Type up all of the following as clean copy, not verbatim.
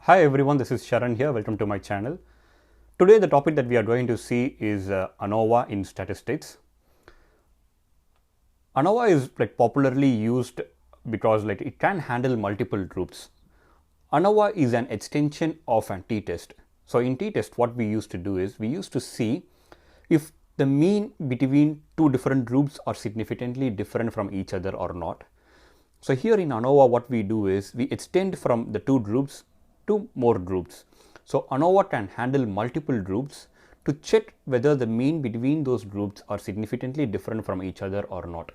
Hi everyone, this is Sharan here. Welcome to my channel. Today the topic that we are going to see is ANOVA in statistics. ANOVA is popularly used because it can handle multiple groups. ANOVA is an extension of an t-test. So in t-test what we used to do is we used to see if the mean between two different groups are significantly different from each other or not. So here in ANOVA what we do is we extend from the two groups to more groups. So ANOVA can handle multiple groups to check whether the mean between those groups are significantly different from each other or not.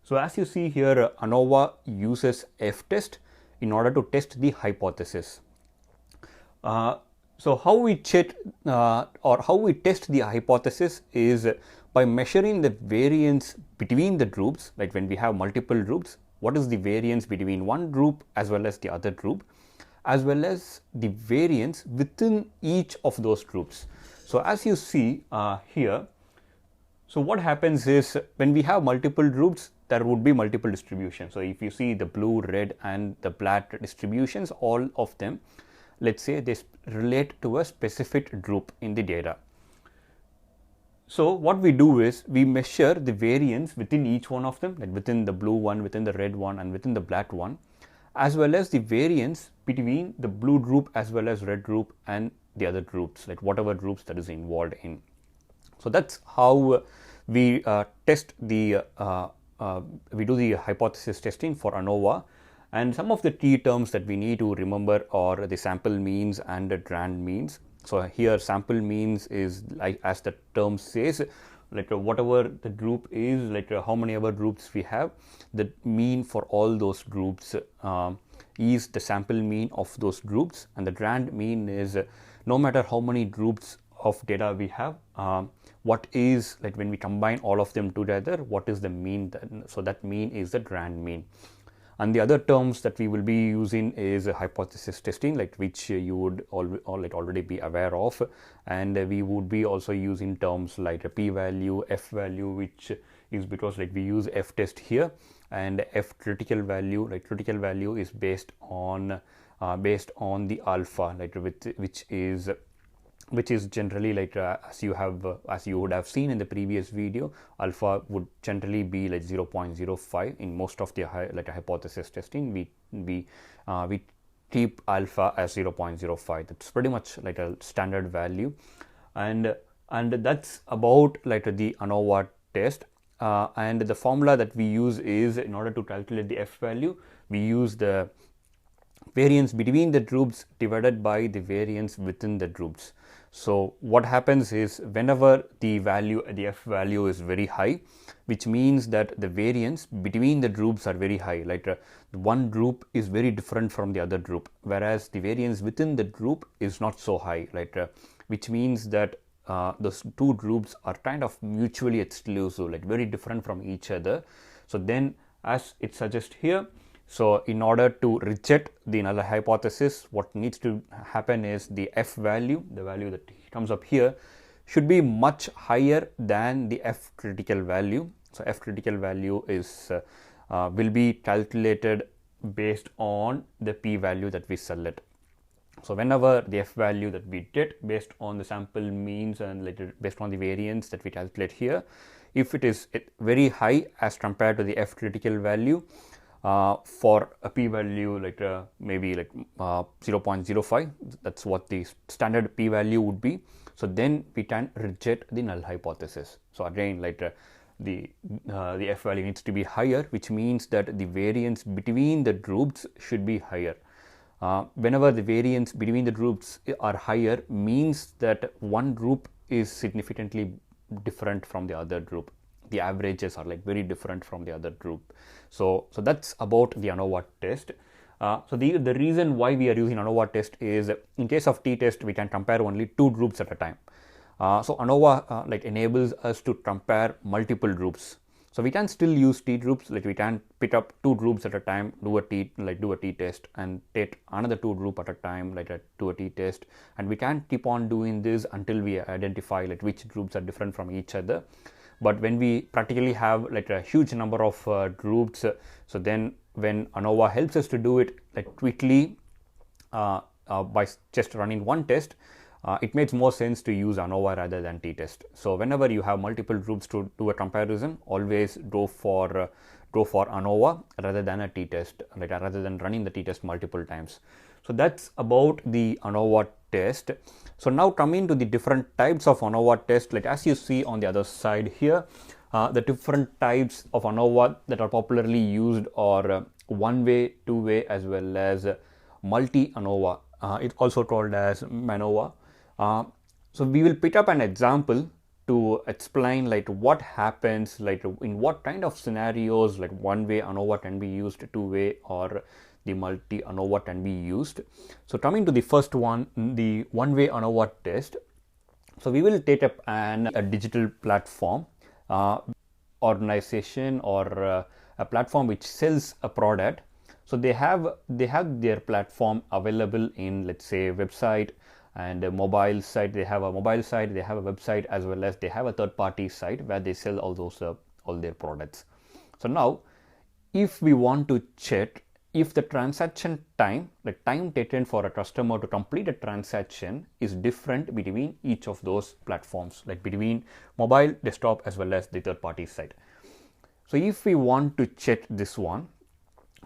So as you see here, ANOVA uses F-test in order to test the hypothesis. So how we check or how we test the hypothesis is by measuring the variance between the groups. Like when we have multiple groups, what is the variance between one group as well as the other group, as well as the variance within each of those groups. So as you see here, so what happens is when we have multiple groups, there would be multiple distributions. So if you see the blue, red and the black distributions, all of them, let's say they relate to a specific group in the data. So what we do is we measure the variance within each one of them, like within the blue one, within the red one and within the black one, as well as the variance between the blue group as well as red group and the other groups, like whatever groups that is involved in. So that's how we test the we do the hypothesis testing for ANOVA. And some of the key terms that we need to remember are the sample means and the grand means. So here sample means is, like as the term says, whatever the group is, how many ever groups we have, the mean for all those groups is the sample mean of those groups. And the grand mean is no matter how many groups of data we have, what is, when we combine all of them together, what is the mean. So that mean is the grand mean. And the other terms that we will be using is hypothesis testing, which you would already be aware of. And we would be also using terms like a p-value, f-value, which is because we use f-test here, and f-critical value. Critical value is based on the alpha, which is generally as you would have seen in the previous video, alpha would generally be 0.05 in most of the hypothesis testing. We keep alpha as 0.05. That's pretty much a standard value, and that's about the ANOVA test. And the formula that we use is, in order to calculate the f value, we use the variance between the groups divided by the variance within the groups. So what happens is, whenever the f value is very high, which means that the variance between the groups are very high, one group is very different from the other group, whereas the variance within the group is not so high, which means that those two groups are kind of mutually exclusive, very different from each other. So then, as it suggests here, so in order to reject the null hypothesis, what needs to happen is the f value, the value that comes up here, should be much higher than the f critical value. So f critical value is will be calculated based on the p value that we select. So whenever the f value that we get based on the sample means and based on the variance that we calculate here, if it is very high as compared to the f critical value, for a p-value maybe 0.05, that's what the standard p-value would be. So then we can reject the null hypothesis. So again, the f value needs to be higher, which means that the variance between the groups should be higher. Whenever the variance between the groups are higher, means that one group is significantly different from the other group. The averages are very different from the other group. So that's about the ANOVA test. So the reason why we are using ANOVA test is, in case of t-test, we can compare only two groups at a time. So ANOVA enables us to compare multiple groups. So we can still use t-groups, we can pick up two groups at a time, do a t-test, and take another two group at a time, do a t-test, and we can keep on doing this until we identify which groups are different from each other. But when we practically have a huge number of groups, so then when ANOVA helps us to do it quickly, by just running one test, it makes more sense to use ANOVA rather than t-test. So whenever you have multiple groups to do a comparison, always go for ANOVA rather than a t-test, right, rather than running the t-test multiple times. So that's about the ANOVA test. So now coming to the different types of ANOVA test, like as you see on the other side here, the different types of ANOVA that are popularly used are one-way, two-way, as well as multi-ANOVA. It's also called as MANOVA. So we will pick up an example to explain like what happens, like in what kind of scenarios like one-way ANOVA can be used, two-way, or the multi-ANOVA can be used. So coming to the first one, the one-way ANOVA test. So we will take up a digital platform, organization, or a platform which sells a product. So they have their platform available in, let's say, website and a mobile site. They have a mobile site, they have a website, as well as they have a third-party site where they sell all their products. So now, if we want to check if the transaction time, like time taken for a customer to complete a transaction, is different between each of those platforms, like between mobile, desktop, as well as the third-party site. So if we want to check this one,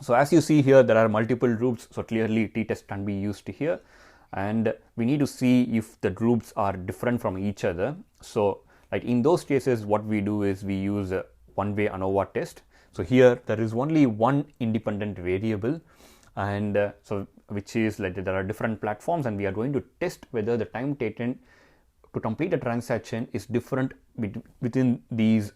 so as you see here, there are multiple groups. So clearly t-test can be used here, and we need to see if the groups are different from each other. So like in those cases, what we do is we use a one-way ANOVA test. So here there is only one independent variable, and so which is like there are different platforms, and we are going to test whether the time taken to complete a transaction is different within these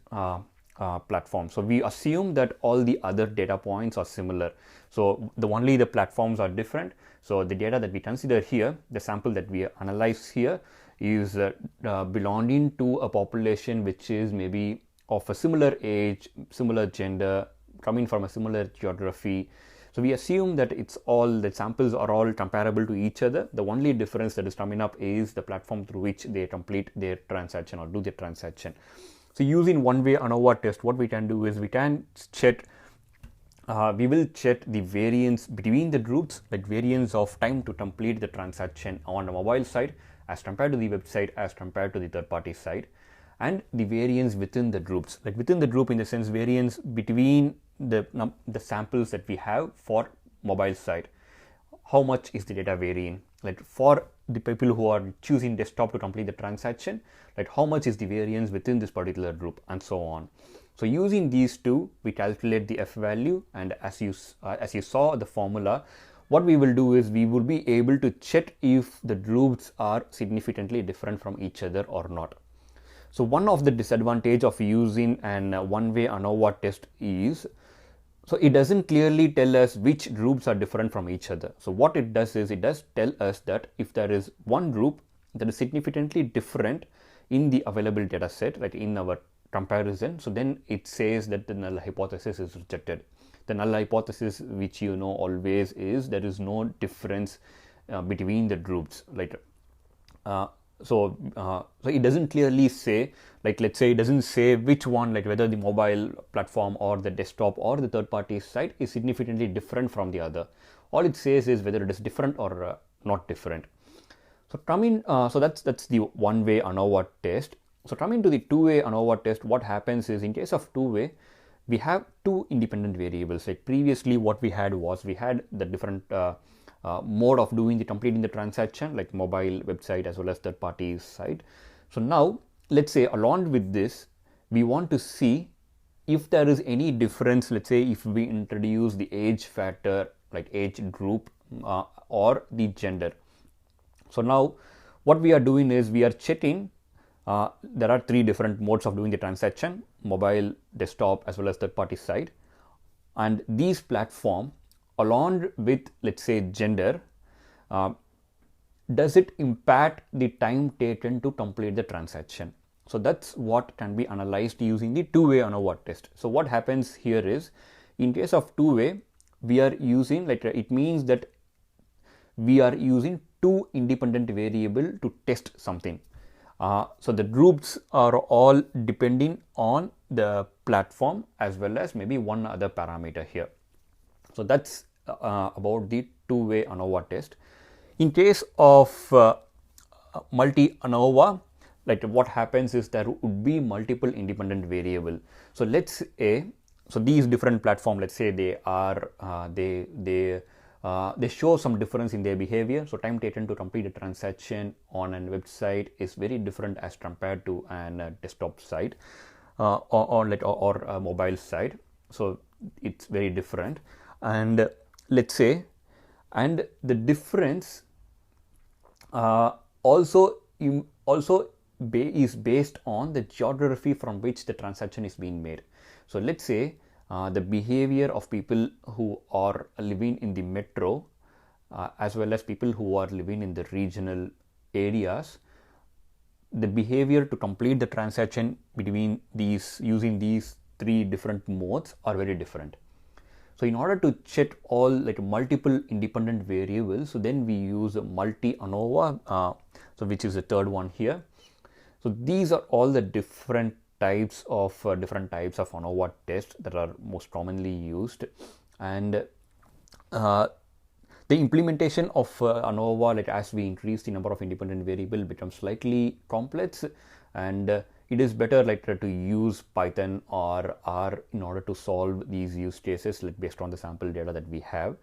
platforms. So we assume that all the other data points are similar. So only the platforms are different. So the data that we consider here, the sample that we analyze here, is belonging to a population which is maybe of a similar age, similar gender, coming from a similar geography. So we assume that the samples are all comparable to each other. The only difference that is coming up is the platform through which they complete their transaction or do their transaction. So using one-way ANOVA test, what we can do is we can check, we will check the variance between the groups, like variance of time to complete the transaction on a mobile site as compared to the website, as compared to the third-party site, and the variance within the groups, like within the group in the sense variance between the samples that we have for mobile site. How much is the data varying? Like for the people who are choosing desktop to complete the transaction, like how much is the variance within this particular group, and so on. So using these two, we calculate the F value, and as you saw the formula, what we will do is we will be able to check if the groups are significantly different from each other or not. So one of the disadvantage of using an one-way ANOVA test is, so it doesn't clearly tell us which groups are different from each other. So what it does is it does tell us that if there is one group that is significantly different in the available data set, like in our comparison, so then it says that the null hypothesis is rejected. The null hypothesis, which you know always, is there is no difference between the groups. Like so it doesn't clearly say, like let's say it doesn't say which one, like whether the mobile platform or the desktop or the third-party site is significantly different from the other. All it says is whether it is different or not different. So so that's the one-way ANOVA test. So coming to the two-way ANOVA test, what happens is in case of two-way, we have two independent variables. Like previously, what we had was we had the different mode of completing the transaction, like mobile, website, as well as third-party site. So now let's say along with this, we want to see if there is any difference. Let's say if we introduce the age factor, like age group or the gender. So now what we are doing is we are checking, there are three different modes of doing the transaction: mobile, desktop, as well as third-party site. And these platform, along with, let's say, gender, does it impact the time taken to complete the transaction? So that's what can be analyzed using the two-way ANOVA test. So what happens here is, in case of two-way, we are using, like it means that we are using two independent variables to test something. So the groups are all depending on the platform as well as maybe one other parameter here. So that's about the two-way ANOVA test. In case of multi-ANOVA, like what happens is there would be multiple independent variable. So let's say, so these different platform, let's say they are they show some difference in their behavior. So time taken to complete a transaction on a website is very different as compared to an desktop site or a mobile site. So it's very different. And let's say, and the difference also is based on the geography from which the transaction is being made. So let's say the behavior of people who are living in the metro as well as people who are living in the regional areas, the behavior to complete the transaction between these using these three different modes are very different. So in order to check all like multiple independent variables, so then we use multi-ANOVA, so which is the third one here. So these are all the different types of ANOVA tests that are most commonly used, and the implementation of ANOVA, like as we increase the number of independent variable, becomes slightly complex, and it is better like to use Python or R in order to solve these use cases like based on the sample data that we have.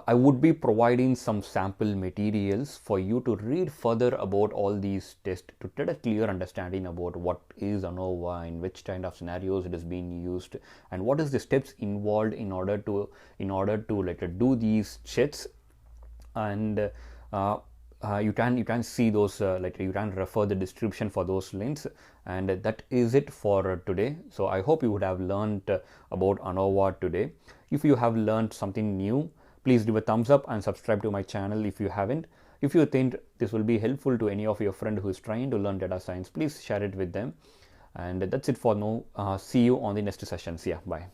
I would be providing some sample materials for you to read further about all these tests to get a clear understanding about what is ANOVA, in which kind of scenarios it is being used, and what is the steps involved in order to like do these checks. And you can see those like you can refer the description for those links. And that is it for today. So I hope you would have learned about ANOVA today. If you have learned something new, please give a thumbs up and subscribe to my channel if you haven't. If you think this will be helpful to any of your friend who is trying to learn data science, please share it with them. And that's it for now. See you on the next sessions. Yeah, bye.